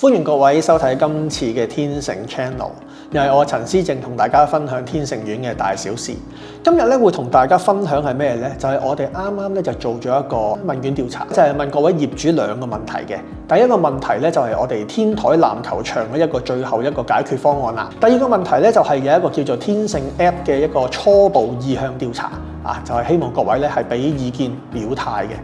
歡迎各位收睇今次嘅天成 Channel， 又係我陳思正同大家分享天成苑嘅大小事。今日咧會同大家分享係咩呢？就係我哋啱啱咧就做咗一個問卷調查，就係問各位業主兩個問題嘅。第一個問題咧就係我哋天台籃球場嘅一個最後一個解決方案啦。第二個問題咧就係有一個叫做天成 App 嘅一個初步意向調查就係希望各位咧係俾意見表態嘅。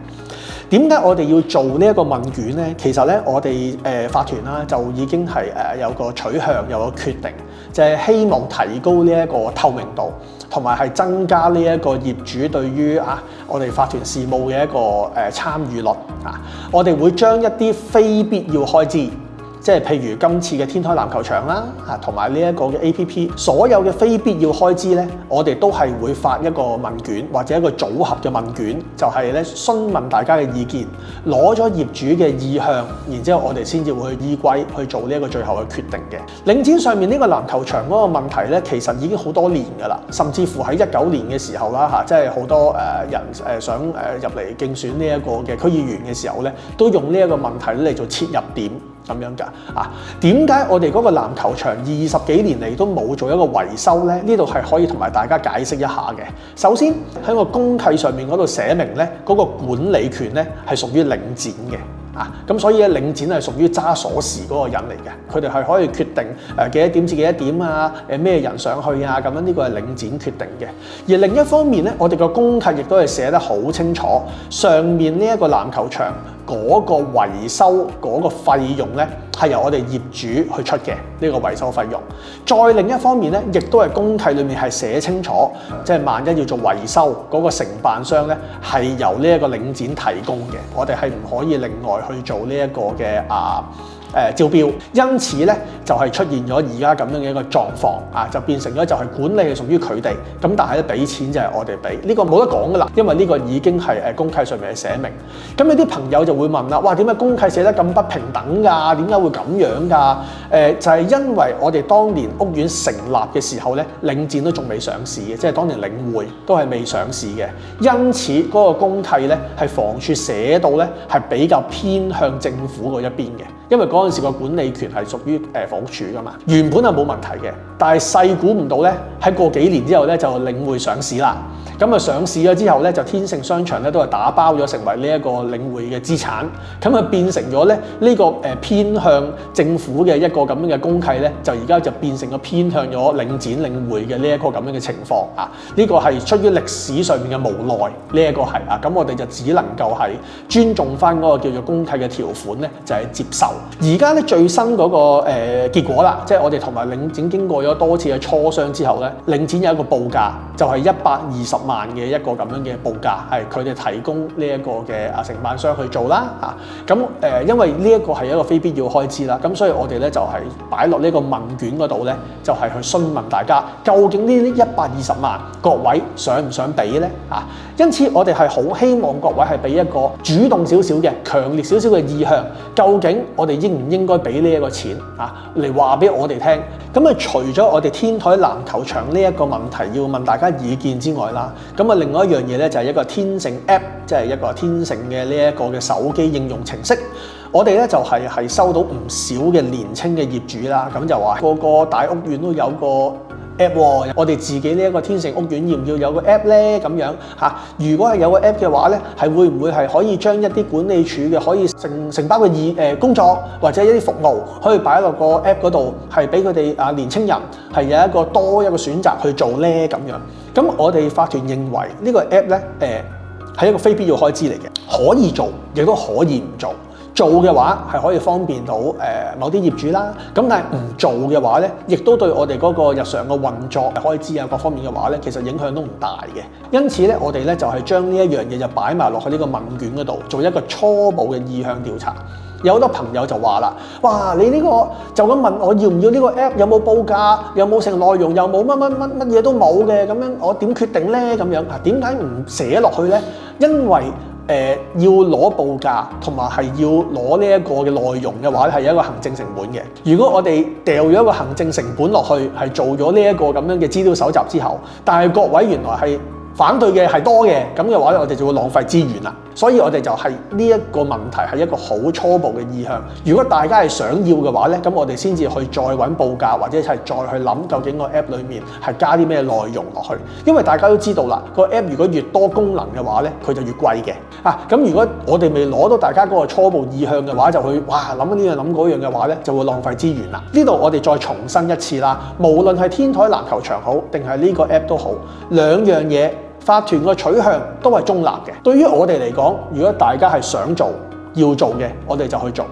點解我哋要做呢一個問卷呢？其實咧，我哋法團啦就已經係有個取向，有個決定，就係希望提高呢一個透明度，同埋係增加呢一個業主對於我哋法團事務嘅一個參與率啊。我哋會將一啲非必要開支，即係譬如今次嘅天台籃球場啦，同埋呢一個嘅 APP， 所有嘅非必要開支咧，我哋都係會發一個問卷或者一個組合嘅問卷，就係咧詢問大家嘅意見，攞咗業主嘅意向，然之後我哋先至會去依歸去做呢一個最後嘅決定嘅。領展上面呢個籃球場嗰個問題咧，其實已經好多年㗎啦，甚至乎喺19年嘅時候啦即係好多人想入嚟競選呢一個嘅區議員嘅時候咧，都用呢一個問題嚟做切入點。咁樣㗎點解我哋嗰個籃球場20幾年嚟都冇做一個維修呢？呢度係可以同埋大家解釋一下嘅。首先喺個公契上面嗰度寫明咧，嗰個管理權咧係屬於領展嘅。咁所以咧，領展係屬於揸鎖匙嗰個人嚟嘅，佢哋係可以決定幾多點至幾多點咩人上去咁樣，呢個係領展決定嘅。而另一方面咧，我哋個公契亦都係寫得好清楚，上面呢一個籃球場嗰個維修嗰個費用咧係由我哋業主去出嘅呢個維修費用。再另一方面咧，亦都係公契裏面係寫清楚，即係萬一要做維修嗰個承辦商咧係由呢一個領展提供嘅，我哋係唔可以另外去做呢一個嘅招標，因此咧就係出現咗而家咁樣嘅一個狀況就變成咗就係管理係屬於佢哋，咁但係咧俾錢就係我哋俾，呢個冇得講噶啦，因為呢個已經係公契上面係寫明。咁有啲朋友就會問啦，哇，點解公契寫得咁不平等㗎？點解會咁樣㗎？就係因為我哋當年屋苑成立嘅時候咧，領展都仲未上市嘅，即係當年領匯都係未上市嘅，因此嗰個公契咧係房署寫到咧係比較偏向政府嗰一邊嘅。因為嗰陣時個管理權係屬於房屋署㗎嘛，原本係冇問題嘅，但係細估唔到咧，喺過幾年之後咧就領匯上市啦。咁上市咗之後咧，就天盛商場咧都係打包咗成為呢一個領匯嘅資產，咁變成咗咧呢個偏向政府嘅一個咁樣嘅公契咧，就而家就變成咗偏向咗領展領匯嘅呢一個咁樣嘅情況呢個係出於歷史上面嘅無奈，呢一個係咁我哋就只能夠係尊重翻嗰個叫做公契嘅條款咧，就係接受。而家咧最新嗰個結果啦，即係我哋同埋領展經過咗多次嘅磋商之後咧，領展有一個報價，就係120萬嘅一個咁樣嘅報價，係佢哋提供呢一個嘅承辦商去做啦因為呢一個係一個非必要開支啦，咁所以我哋咧就係擺落呢個問卷嗰度咧，就係去詢問大家究竟呢120萬各位想唔想俾咧因此我哋係好希望各位係俾一個主動少少嘅、強烈少少嘅意向，究竟我哋應唔應該俾呢一個錢嚟話俾我哋聽？咁除咗我哋天台籃球場呢一個問題要問大家意見之外啦，咁另外一樣嘢咧就係一個天成 App， 即係一個天成嘅呢一個嘅手機應用程式。我哋咧就係收到唔少嘅年青嘅業主啦，咁就話個個大屋苑都有個 app 喎，我哋自己呢一個天成屋苑要唔要有個 app 咧？咁樣如果係有個 app 嘅話咧，係會唔會係可以將一啲管理處嘅可以承包嘅工作或者一啲服務可以擺落個 app 嗰度，係俾佢哋年青人係有一個多一個選擇去做咧？咁樣，咁我哋法團認為呢個 app 咧係一個非必要開支嚟嘅，可以做亦都可以唔做。做嘅話係可以方便到某啲業主啦，咁但係唔做嘅話咧，亦都對我哋嗰個日常嘅運作開支各方面嘅話咧，其實影響都唔大嘅。因此咧，我哋咧就係將呢一樣嘢就擺埋落去呢個問卷嗰度，做一個初步嘅意向調查。有好多朋友就話啦，哇！你呢個就咁問我要唔要呢個 app， 有冇報價，有冇成內容，又冇乜嘢都冇嘅，咁樣我點決定咧？咁樣點解唔寫落去咧？因為要攞報價同埋係要攞呢一個嘅內容嘅話咧，係有一個行政成本嘅。如果我哋掉咗一個行政成本落去，係做咗呢一個咁樣嘅資料搜集之後，但係各位原來係反對嘅係多嘅，咁嘅話咧，我哋就會浪費資源啦。所以我哋就係呢一個問題係一個好初步嘅意向。如果大家係想要嘅話咧，咁我哋先至去再揾報價，或者係再去諗究竟個 app 裡面係加啲咩內容落去。因為大家都知道啦，個 app 如果越多功能嘅話咧，佢就越貴嘅。咁如果我哋未攞到大家嗰個初步意向嘅話，就會哇諗呢樣諗嗰樣嘅話咧，就會浪費資源啦。呢度我哋再重申一次啦，無論係天台籃球場好，定係呢個 app 都好，兩樣嘢。法團個取向都係中立嘅。對於我哋嚟講，如果大家係想做、要做嘅，我哋就去做；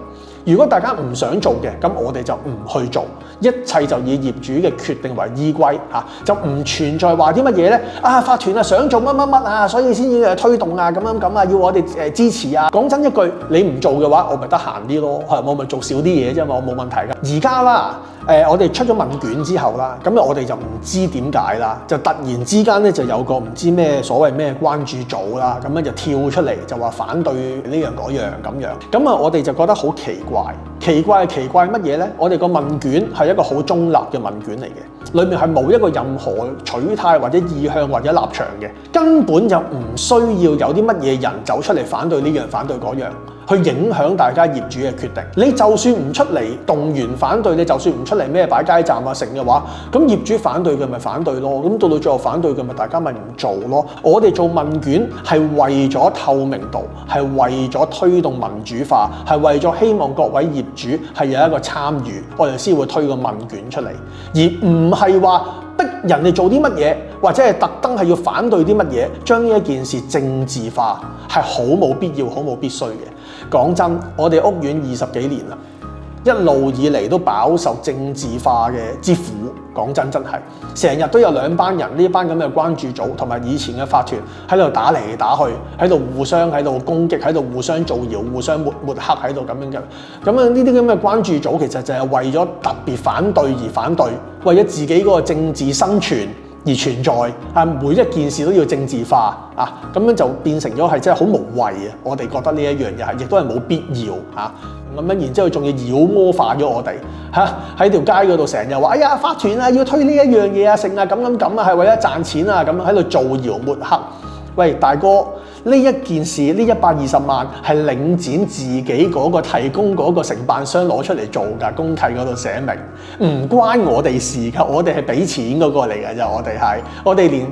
如果大家唔想做嘅，咁我哋就唔去做。一切就以業主嘅決定為依歸，就唔存在話啲乜嘢咧？法團想做乜乜乜啊，所以先要推動啊，咁啊，要我哋支持啊。講真一句，你唔做嘅話，我咪得閒啲咯，我咪做少啲嘢啫嘛，我冇問題㗎。而家啦，我哋出咗問卷之後啦，咁我哋就唔知點解啦，就突然之間咧就有個唔知咩所謂咩關注組啦，咁樣就跳出嚟就話反對呢樣嗰樣咁樣，咁我哋就覺得好奇怪。奇怪乜嘢咧？我哋個問卷係一個好中立嘅問卷嚟嘅，裏面係冇一個任何取態或者意向或者立場嘅，根本就唔需要有啲乜嘢人走出嚟反對呢樣反對嗰樣，去影響大家業主嘅決定。你就算唔出嚟動員反對，你就算唔出嚟咩擺街站啊成嘅話，咁業主反對嘅咪反對咯，咁到最後反對嘅咪大家咪唔做咯。我哋做問卷係為咗透明度，係為咗推動民主化，係為咗希望各位業主係有一個參與，我哋先會推個問卷出嚟，而唔係話逼人哋做啲乜嘢，或者係特登係要反對啲乜嘢，將呢一件事政治化，係好冇必要、好冇必須嘅。講真，我哋屋苑20幾年啦，一路以嚟都飽受政治化嘅之苦。講真係，成日都有兩班人，呢班咁嘅關注組同埋以前嘅法團喺度打嚟打去，喺度互相喺度攻擊，喺度互相造謠、互相抹黑喺度咁樣嘅。咁啊，呢啲咁嘅關注組其實就係為咗特別反對而反對，為咗自己嗰個政治生存而存在，每一件事都要政治化咁樣就變成咗係真係好無謂啊！我哋覺得呢一樣嘢係亦都係冇必要咁樣，然之後仲要妖魔化咗我哋喺條街嗰度成日話，哎呀法團要推呢一樣嘢成咁係為咗賺錢咁樣喺度造謠抹黑。喂大哥，呢一件事呢120萬係領展自己嗰個提供嗰個承辦商攞出嚟做㗎，公契嗰度寫明，唔關我哋事㗎，我哋係俾錢嗰個嚟㗎啫，我哋連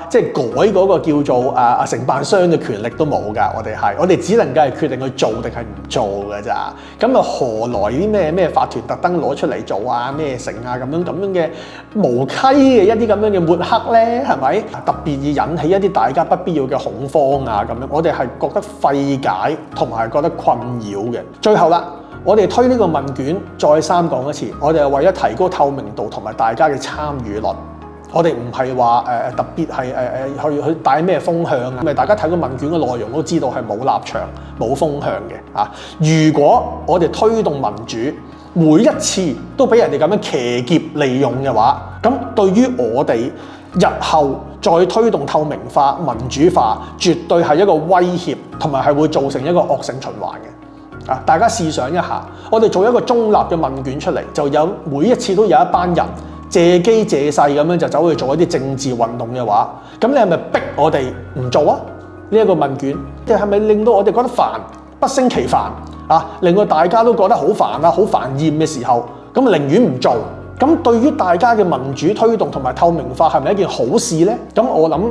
即係改嗰個叫做承辦商嘅權力都冇㗎，我哋只能夠係決定去做定係唔做㗎咋，咁何來啲咩法團特登攞出嚟做咩成咁樣嘅無稽嘅一啲咁樣嘅抹黑咧，係咪？特別以引起一啲大家不必要嘅恐慌咁樣，我哋係覺得費解同埋覺得困擾嘅。最後啦，我哋推呢個問卷，再三講一次，我哋係為咗提高透明度同埋大家嘅參與率。我哋唔係話特別係去帶咩風向啊，因為大家睇個問卷嘅內容都知道係冇立場、冇風向嘅如果我哋推動民主，每一次都俾人哋咁樣騎劫利用嘅話，咁對於我哋日後再推動透明化、民主化，絕對係一個威脅，同埋係會造成一個惡性循環嘅。大家試想一下，我哋做一個中立嘅問卷出嚟，就有每一次都有一班人借機借勢咁樣就走去做一啲政治運動嘅話，咁你係咪逼我哋唔做啊？呢一個問卷，即係咪令到我哋覺得煩、不勝其煩令到大家都覺得好煩好煩厭嘅時候，咁寧願唔做。咁對於大家嘅民主推動同埋透明化係咪一件好事呢？咁我諗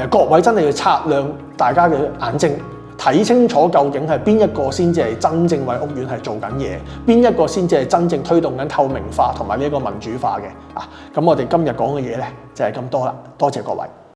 各位真係要擦亮大家嘅眼睛，睇清楚究竟係邊一個先至係真正為屋苑係做緊嘢，邊一個先至係真正推動緊透明化同埋呢一個民主化嘅咁我哋今日講嘅嘢呢，就係咁多啦，多謝各位。